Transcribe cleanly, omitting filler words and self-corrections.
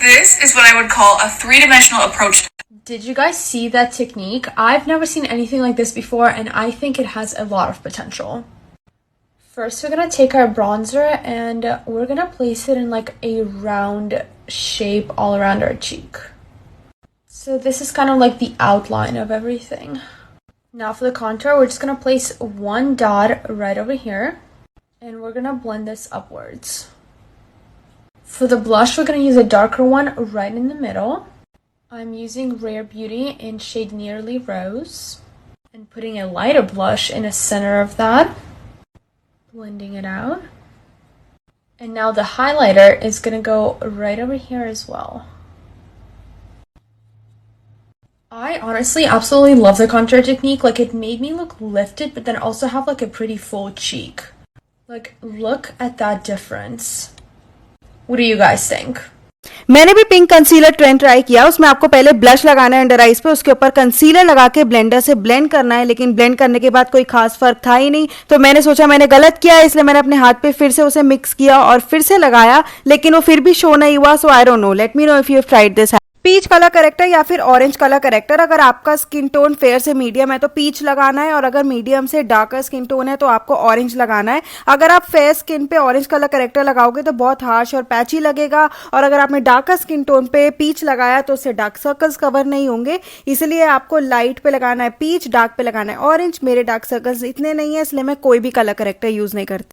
This is what I would call a three-dimensional approach. Did you guys see that technique? I've never seen anything like this before, and I think it has a lot of potential. First, we're gonna take our bronzer and we're gonna place it in like a round shape all around our cheek. So this is kind of like the outline of everything. Now for the contour, we're just gonna place one dot right over here, and we're gonna blend this upwards. For the blush, we're gonna use a darker one right in the middle. I'm using Rare Beauty in shade Nearly Rose, and putting a lighter blush in the center of that. Blending it out. And now the highlighter is gonna go right over here as well. I honestly absolutely love the contour technique. Like, it made me look lifted, but then also have like a pretty full cheek. Like, look at that difference. What do you guys think? मैंने भी pink concealer trend try किया. उसमें आपको पहले blush लगाना है under eyes पे, उसके ऊपर कंसीलर लगा के ब्लेंडर से ब्लेंड करना है. लेकिन ब्लेंड करने के बाद कोई खास फर्क था ही नहीं, तो मैंने सोचा मैंने गलत किया, इसलिए मैंने अपने हाथ पे फिर से उसे मिक्स किया और फिर से लगाया, लेकिन वो फिर भी शो नहीं हुआ. So I don't know, let me know if you have tried this. Peach colour corrector या फिर ऑरेंज कलर करेक्टर. अगर आपका स्किन टोन फेयर से मीडियम है तो पीच लगाना है, और अगर मीडियम से डार्कर स्किन टोन है तो आपको ऑरेंज लगाना है. अगर आप फेयर स्किन पे ऑरेंज कलर करेक्टर लगाओगे तो बहुत हार्श और पैची लगेगा, और अगर आपने डार्कर स्किन टोन पे पीच लगाया तो उससे डार्क सर्कल्स कवर नहीं होंगे. इसलिए आपको लाइट पे लगाना है पीच, डार्क पे लगाना है ऑरेंज. मेरे डार्क सर्कल्स इतने नहीं है, इसलिए मैं कोई भी कलर करेक्टर यूज नहीं करती.